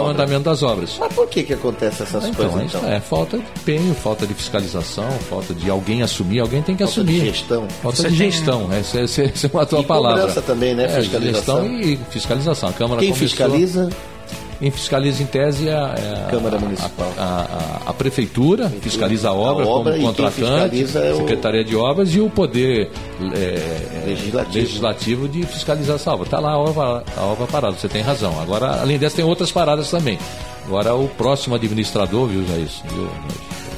andamento das obras. Mas por que acontece essas coisas, então? É falta de empenho, falta de fiscalização, falta de alguém assumir, alguém tem que assumir. Falta de gestão. Essa é uma tua palavra. Cobrança também, né? Fiscalização. Gestão e fiscalização. A Câmara Quem fiscaliza? Quem fiscaliza em tese a Câmara Municipal. A Prefeitura fiscaliza a obra como contratante, a Secretaria de Obras e o Poder Legislativo de fiscalizar essa obra. Está lá a obra parada, você tem razão. Agora, além dessa, tem outras paradas também. Agora, o próximo administrador, viu, Jair?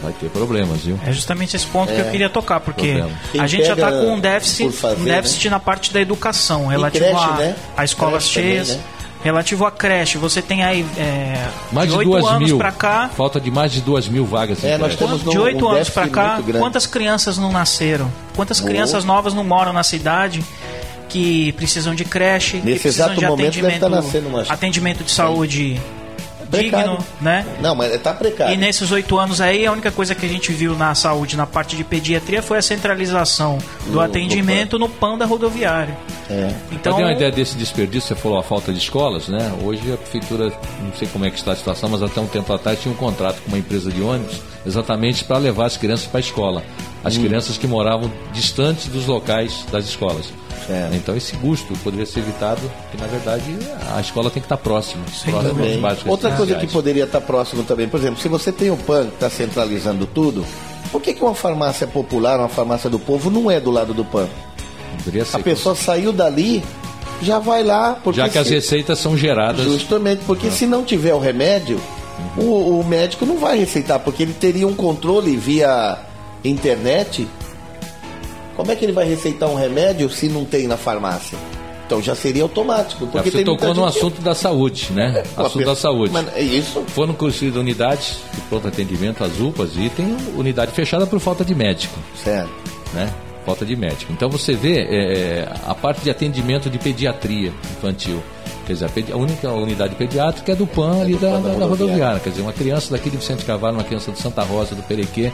Vai ter problemas, viu? É justamente esse ponto que eu queria tocar, porque a gente já está com um déficit na parte da educação, relativo a escolas cheias. Também, né? Relativo à creche, você tem aí mais de 8 anos para cá... Falta de mais de 2.000 vagas. Nós temos de 8 anos para cá, quantas crianças não nasceram? Quantas crianças novas não moram na cidade que precisam de creche, que precisam de atendimento de saúde... digno, né? Não, mas está precário. E nesses 8 anos aí, a única coisa que a gente viu na saúde, na parte de pediatria, foi a centralização do atendimento no PAN da rodoviária. Então, tem uma ideia desse desperdício, você falou a falta de escolas, né? Hoje a prefeitura, não sei como é que está a situação, mas até um tempo atrás tinha um contrato com uma empresa de ônibus exatamente para levar as crianças para a escola. As crianças que moravam distantes dos locais das escolas. Então esse custo poderia ser evitado, porque na verdade a escola tem que estar próxima. Outra coisa que poderia estar próximo também, por exemplo, se você tem o PAN que está centralizando tudo, por que uma farmácia popular, uma farmácia do povo, não é do lado do PAN? A pessoa saiu dali, já vai lá... Já que as receitas são geradas... Justamente, porque se não tiver o remédio, o médico não vai receitar, porque ele teria um controle via internet. Como é que ele vai receitar um remédio se não tem na farmácia? Então já seria automático. Porque você tocou no assunto da saúde, né? Assunto da saúde. Mas é isso? Foram construídas unidades de pronto atendimento, as UPAs, e tem unidade fechada por falta de médico. Certo. Né? Falta de médico. Então você vê a parte de atendimento de pediatria infantil. Quer dizer, a única unidade pediátrica é do PAN ali da rodoviária. Quer dizer, uma criança daqui de Vicente Carvalho, uma criança de Santa Rosa, do Perequê,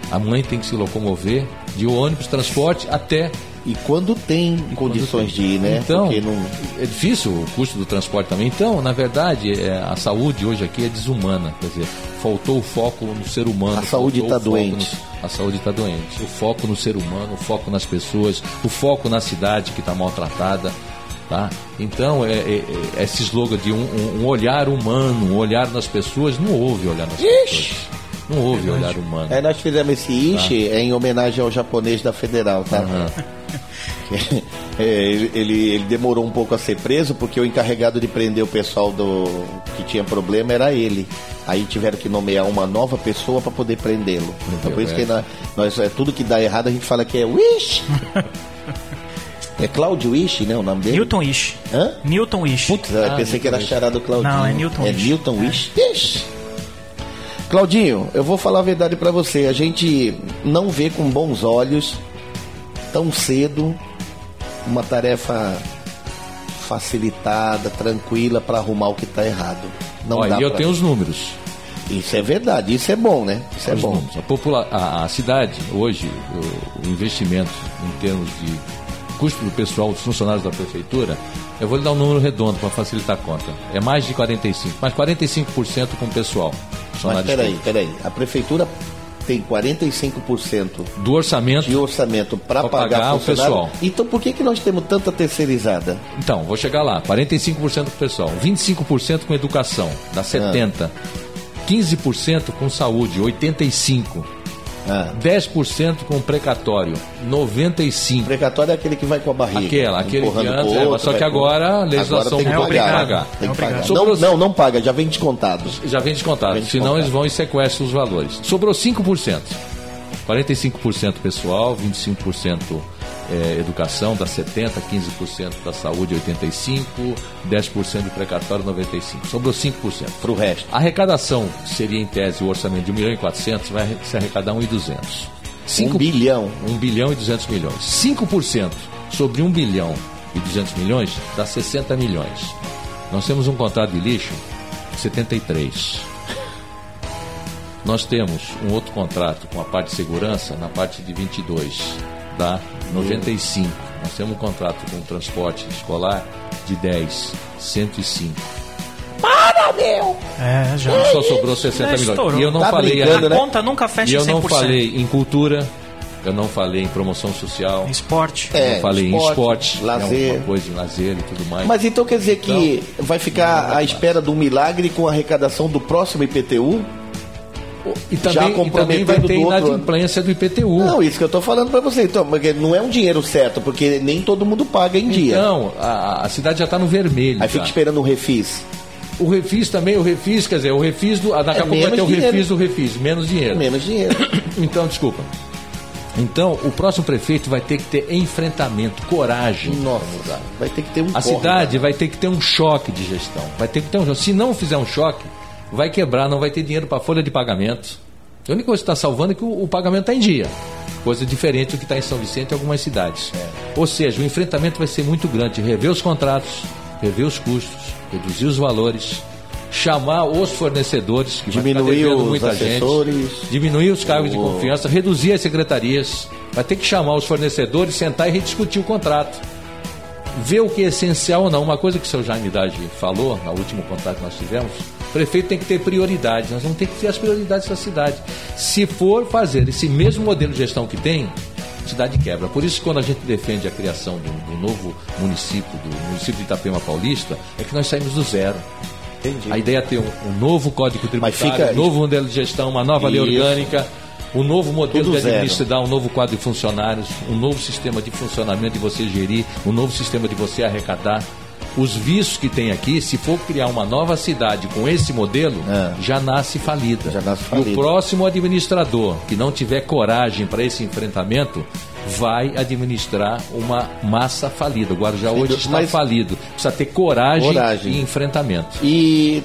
a mãe tem que se locomover de ônibus, transporte até... E quando tem condições de ir, né? Então, é difícil o custo do transporte também. Então, na verdade, a saúde hoje aqui é desumana. Quer dizer, faltou o foco no ser humano. A saúde está doente. A saúde está doente. O foco no ser humano, o foco nas pessoas, o foco na cidade que está maltratada. Tá? Então, esse slogan de um olhar humano, um olhar nas pessoas, não houve olhar nas pessoas. Não houve olhar humano. Nós fizemos esse em homenagem ao japonês da Federal, tá? Ele demorou um pouco a ser preso porque o encarregado de prender o pessoal que tinha problema era ele. Aí tiveram que nomear uma nova pessoa para poder prendê-lo. Então por isso que nós tudo que dá errado a gente fala que é Wish. É Cláudio Wish, né, o nome dele? Newton Wish. Hã? Newton Wish. Putz, eu pensei que era charado Claudinho. Não, é Newton Wish. É Newton Wish. Ixi. Claudinho, eu vou falar a verdade para você. A gente não vê com bons olhos tão cedo uma tarefa facilitada, tranquila para arrumar o que está errado. Não dá. E eu tenho os números. Isso é verdade, isso é bom, né? Isso é bom. A cidade, hoje, o investimento em termos de custo do pessoal, dos funcionários da prefeitura, eu vou lhe dar um número redondo para facilitar a conta. É mais de 45%, mas 45% com o pessoal. Mas peraí. A prefeitura tem 45% do orçamento para pagar o pessoal. Então por que nós temos tanta terceirizada? Então, vou chegar lá. 45% com o pessoal, 25% com educação, dá 70%. 15% com saúde, 85%. 10% com precatório, 95%. Precatório é aquele que vai com a barriga. Aquele que antes, só que agora a legislação tem que pagar. Tem que pagar. Não paga, já vem descontado. Senão eles vão e sequestram os valores. Sobrou 5%. 45% pessoal, 25% educação, dá 70%, 15% da saúde, 85%, 10% de precatório, 95%. Sobrou 5%. Para o resto. A arrecadação seria, em tese, o orçamento de 1.400.000, vai se arrecadar 1.200. 1 bilhão? 1 bilhão e 200 milhões. 5% sobre 1 bilhão e 200 milhões dá 60 milhões. Nós temos um contrato de lixo de 73. Nós temos um outro contrato com a parte de segurança na parte de 22, da 95. Nós temos um contrato com o transporte escolar de 10, 105. Para, meu! Já só sobrou 60 milhões. E eu não falei a conta nunca fecha 100%. E eu não falei em cultura, eu não falei em promoção social. Esporte. Eu não falei em esporte, lazer. Uma coisa em lazer e tudo mais. Mas então quer dizer que vai ficar à espera de um milagre com a arrecadação do próximo IPTU? E também vai ter inadimplência do IPTU. Não, isso que eu estou falando para você. Então, porque não é um dinheiro certo, porque nem todo mundo paga em dia. Então, a cidade já está no vermelho. Aí fica esperando o refis. O refis também, quer dizer, o refis do... Daqui a pouco vai ter o refis do refis, menos dinheiro. Menos dinheiro. Então, desculpa. Então, o próximo prefeito vai ter que ter enfrentamento, coragem. Nossa, vai ter que ter A cidade vai ter que ter um choque de gestão. Vai ter que ter um choque. Se não fizer um choque, vai quebrar, não vai ter dinheiro para folha de pagamento. A única coisa que está salvando é que o pagamento está em dia. Coisa diferente do que está em São Vicente e algumas cidades. Ou seja, o enfrentamento vai ser muito grande. Rever os contratos, rever os custos, reduzir os valores, chamar os fornecedores, que diminuir vai ficar os muita assessores, gente, diminuir os cargos de confiança, reduzir as secretarias, vai ter que chamar os fornecedores, sentar e rediscutir o contrato. Ver o que é essencial ou não. Uma coisa que o seu Jaime Idade falou, no último contrato que nós tivemos, o prefeito tem que ter prioridades. Nós vamos ter que ter as prioridades da cidade. Se for fazer esse mesmo modelo de gestão que tem, a cidade quebra. Por isso, quando a gente defende a criação do novo município, do município de Itapema Paulista, é que nós saímos do zero. Entendi. A ideia é ter um novo código tributário, um novo modelo de gestão, uma nova lei orgânica, um novo modelo de administrar, um novo quadro de funcionários, um novo sistema de funcionamento de você gerir, um novo sistema de você arrecadar. Os vícios que tem aqui, se for criar uma nova cidade com esse modelo, já nasce falida. E o próximo administrador que não tiver coragem para esse enfrentamento vai administrar uma massa falida. O Guarujá hoje está falido. Precisa ter coragem e enfrentamento. E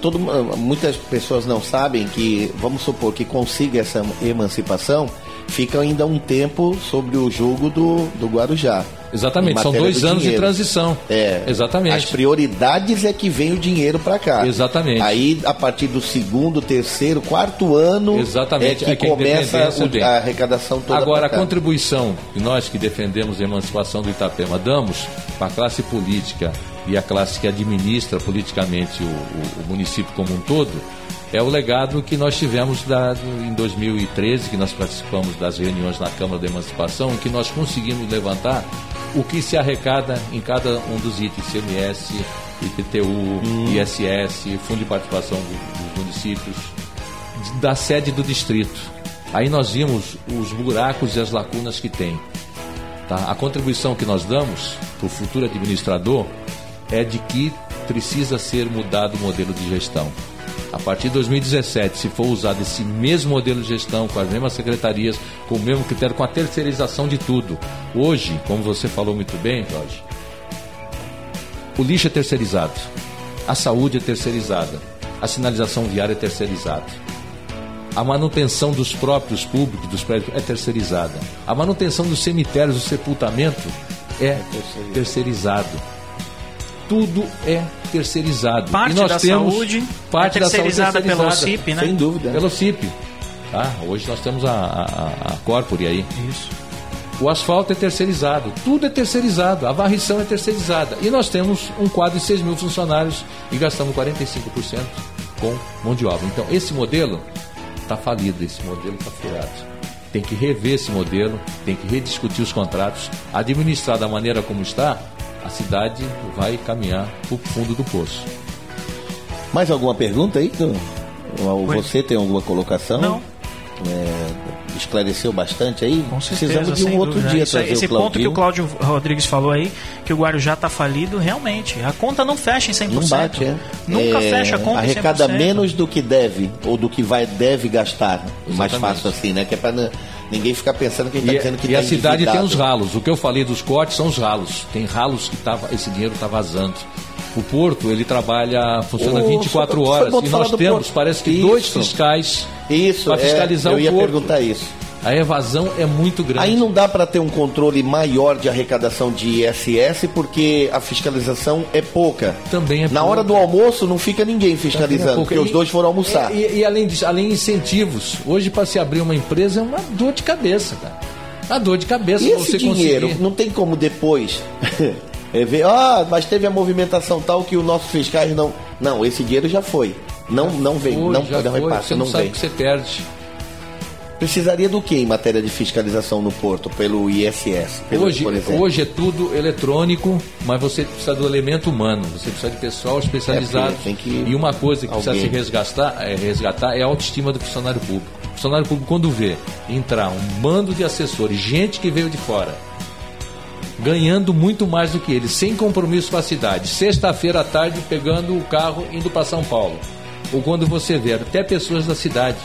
muitas pessoas não sabem que, vamos supor que consiga essa emancipação, fica ainda um tempo sobre o jugo do Guarujá. Exatamente, são 2 anos de transição. Exatamente. As prioridades é que vem o dinheiro para cá. Exatamente. Aí, a partir do 2º, 3º, 4º ano, exatamente, é que começa a arrecadação toda. Agora, a contribuição que nós que defendemos a emancipação do Itapema damos para a classe política e a classe que administra politicamente o município como um todo, é o legado que nós tivemos em 2013, que nós participamos das reuniões na Câmara da Emancipação, em que nós conseguimos levantar o que se arrecada em cada um dos itens, CMS, IPTU, ISS, Fundo de Participação dos municípios, da sede do distrito. Aí nós vimos os buracos e as lacunas que tem. Tá? A contribuição que nós damos para o futuro administrador é de que precisa ser mudado o modelo de gestão. A partir de 2017, se for usado esse mesmo modelo de gestão, com as mesmas secretarias, com o mesmo critério, com a terceirização de tudo. Hoje, como você falou muito bem, Jorge, o lixo é terceirizado, a saúde é terceirizada, a sinalização viária é terceirizada, a manutenção dos próprios públicos, dos prédios, é terceirizada, a manutenção dos cemitérios, do sepultamento, é terceirizado. Tudo é terceirizado. Parte e nós da temos saúde parte é terceirizada pelo CIP, né? Sem dúvida. Pelo CIP. Tá? Hoje nós temos a Corpore aí. Isso. O asfalto é terceirizado. Tudo é terceirizado. A varrição é terceirizada. E nós temos um quadro de 6 mil funcionários e gastamos 45% com mão de obra. Então, esse modelo está falido. Esse modelo está furado. Tem que rever esse modelo, tem que rediscutir os contratos, administrar da maneira como está, a cidade vai caminhar para o fundo do poço. Mais alguma pergunta aí? Você tem alguma colocação? Não. Esclareceu bastante aí? Com certeza, precisamos de um outro dia trazer esse o Claudinho. ponto que o Cláudio Rodrigues falou aí, que o Guarujá está falido, realmente. A conta não fecha em 100%. Não bate, Nunca fecha a conta arrecada em 100%. menos do que deve, ou do que deve gastar. Exatamente. Mais fácil assim, né? Que é para ninguém ficar pensando que a gente está dizendo que e tá a cidade endividado. tem os ralos. O que eu falei dos cortes são os ralos. Tem ralos que esse dinheiro está vazando. O Porto, ele funciona 24 horas. E nós temos, parece que 2 fiscais para fiscalizar o Porto. Eu ia perguntar isso. A evasão é muito grande. Aí não dá para ter um controle maior de arrecadação de ISS porque a fiscalização é pouca. Também é pouca. Na hora do almoço não fica ninguém fiscalizando, porque os dois foram almoçar. E além disso, além de incentivos, hoje para se abrir uma empresa é uma dor de cabeça, cara. Uma dor de cabeça. E esse dinheiro não tem como depois ver, mas teve a movimentação tal que os nossos fiscais não... Não, esse dinheiro já foi. Não vem, não repassa, você não sabe o que você perde. Precisaria do que em matéria de fiscalização no porto, pelo ISS? Hoje é tudo eletrônico, mas você precisa do elemento humano, você precisa de pessoal especializado. E uma coisa que precisa se resgatar é a autoestima do funcionário público. O funcionário público, quando vê entrar um bando de assessores, gente que veio de fora, ganhando muito mais do que ele, sem compromisso com a cidade, sexta-feira à tarde pegando o carro indo para São Paulo, ou quando você vê até pessoas da cidade,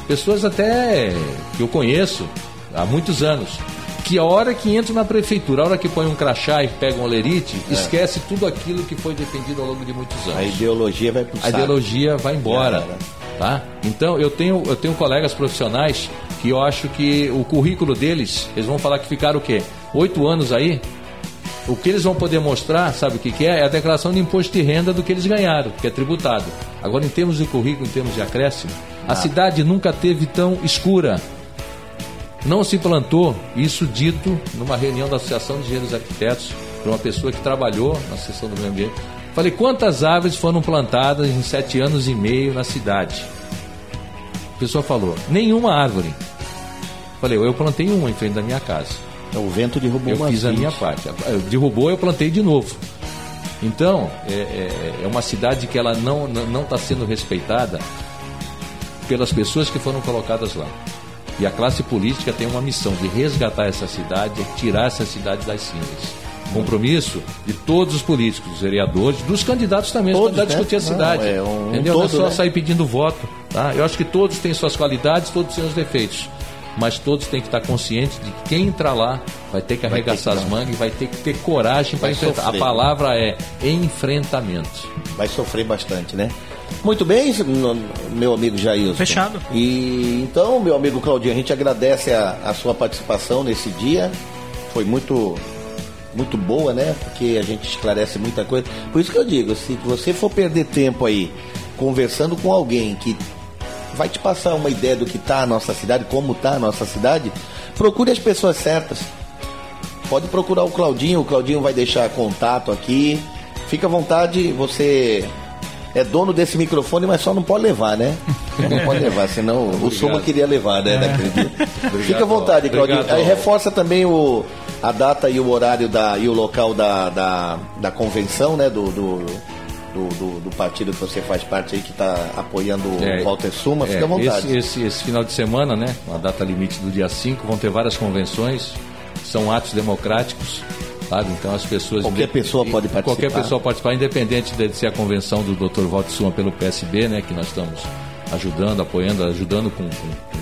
pessoas até que eu conheço há muitos anos, que a hora que entra na prefeitura, a hora que põe um crachá e pega um olerite, esquece tudo aquilo que foi defendido ao longo de muitos anos. A ideologia vai pro saco. A ideologia vai embora. Tá? Então eu tenho colegas profissionais que eu acho que o currículo deles, eles vão falar que ficaram o quê? 8 anos aí. O que eles vão poder mostrar, sabe o que é? É a declaração de imposto de renda do que eles ganharam, que é tributado. Agora, em termos de currículo, em termos de acréscimo, a cidade nunca teve tão escura. Não se plantou, isso dito numa reunião da Associação de Engenheiros e Arquitetos, por uma pessoa que trabalhou na seção do meio ambiente. Falei, quantas árvores foram plantadas em 7 anos e meio na cidade? A pessoa falou, nenhuma árvore. Falei, eu plantei uma em frente da minha casa. O vento derrubou uma. Eu fiz a minha parte. Derrubou, eu plantei de novo. Então, é uma cidade que ela não está sendo respeitada pelas pessoas que foram colocadas lá. E a classe política tem uma missão de resgatar essa cidade, de tirar essa cidade das cinzas. Compromisso de todos os políticos, dos vereadores, dos candidatos também, os candidatos discutir a cidade. Entendeu? Não é só sair pedindo voto. Tá? Eu acho que todos têm suas qualidades, todos têm os defeitos. Mas todos têm que estar conscientes de que quem entrar lá vai ter que arregaçar as mangas e vai ter que ter coragem para enfrentar. A palavra é enfrentamento. Vai sofrer bastante, né? Muito bem, meu amigo Jailson. Fechado. E então, meu amigo Claudinho, a gente agradece a sua participação nesse dia. Foi muito boa, né? Porque a gente esclarece muita coisa. Por isso que eu digo, se você for perder tempo aí conversando com alguém que vai te passar uma ideia do que está a nossa cidade, como está a nossa cidade, procure as pessoas certas. Pode procurar o Claudinho vai deixar contato aqui. Fica à vontade, você é dono desse microfone, mas só não pode levar, né? Não pode levar, senão o Soma queria levar, né? Fica à vontade, Claudinho. Obrigado. Aí reforça também a data e o horário e o local da convenção, né? Do partido que você faz parte aí, que está apoiando o Walter Suma, fica à vontade. Esse final de semana, né, a data limite do dia 5, vão ter várias convenções, são atos democráticos, sabe? Então as pessoas... Qualquer pessoa pode participar. Qualquer pessoa pode participar, independente de ser a convenção do Dr. Walter Suma pelo PSB, né, que nós estamos ajudando com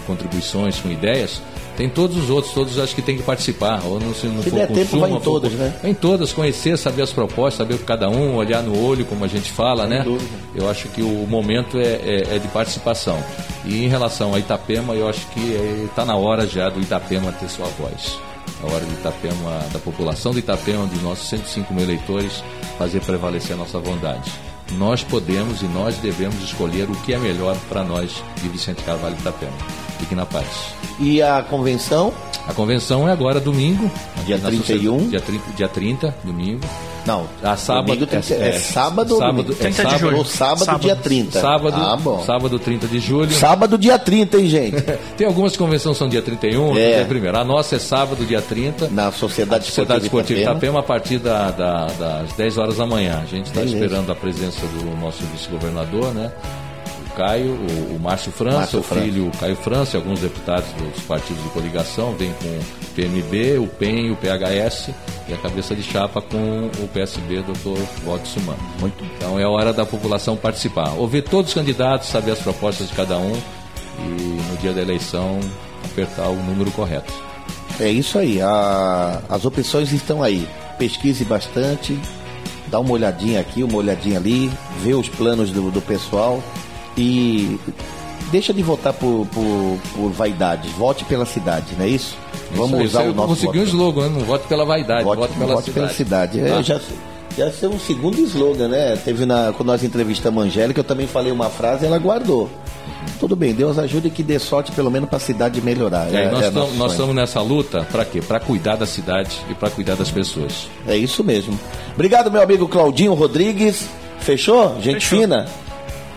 contribuições, com ideias. Tem todos os outros, todos acho que tem que participar. Ou se não for tempo, Suma, vai em todas, né? Em todas, conhecer, saber as propostas, saber o que cada um, olhar no olho, como a gente fala, né? Eu acho que o momento é de participação. E em relação a Itapema, eu acho que está na hora já do Itapema ter sua voz. É a hora do Itapema, da população do Itapema, dos nossos 105 mil eleitores, fazer prevalecer a nossa vontade. Nós podemos e nós devemos escolher o que é melhor para nós de Vicente Carvalho de Itapema. Fique na paz. E a convenção? A convenção é agora domingo. Dia 31? Dia 30, domingo. Não, sábado. Sábado ou domingo? 30 de julho. Sábado, dia 30. Sábado, 30 de julho. Sábado, dia 30, hein, gente? Tem algumas convenções que são dia 31, dia 1º. A nossa é sábado, dia 30. Na Sociedade Esportiva Itapema, a partir das 10 horas da manhã. A gente está esperando a presença do nosso vice-governador, né? Caio, o Márcio França, filho Caio França e alguns deputados dos partidos de coligação, vem com o PMB, o PEN e o PHS, e a cabeça de chapa com o PSB, Dr. Walter Suma. Então é hora da população participar, ouvir todos os candidatos, saber as propostas de cada um e no dia da eleição apertar o número correto. É isso aí, as opções estão aí, pesquise bastante, dá uma olhadinha aqui, uma olhadinha ali, vê os planos do pessoal. E deixa de votar por vaidade, vote pela cidade, não é isso? Vamos usar o nosso consegui um slogan, né? Não vote pela vaidade, vote pela cidade. Já ser um segundo slogan, né? Teve quando nós entrevistamos a Angélica, eu também falei uma frase e ela guardou. Tudo bem, Deus ajude que dê sorte pelo menos para a cidade melhorar. Nós estamos nessa luta para quê? Para cuidar da cidade e para cuidar das pessoas. É isso mesmo. Obrigado, meu amigo Claudinho Rodrigues. Fechou? Gente fina?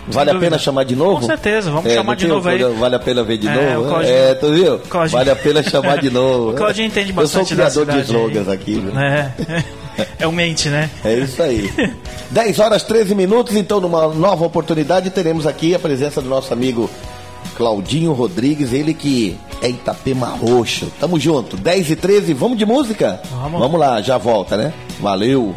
Vale a pena chamar de novo? Com certeza, vamos chamar de novo aí. Vale a pena ver de novo? Claudinho, tu viu? Claudinho. Vale a pena chamar de novo. O Claudinho entende bastante da cidade. Eu sou o criador de slogans aqui. É o mente, né? É isso aí. 10 horas 13 minutos, então numa nova oportunidade teremos aqui a presença do nosso amigo Claudinho Rodrigues, ele que é Itapema Roxo. Tamo junto, 10 e 13, vamos de música? Vamos lá, já volta, né? Valeu!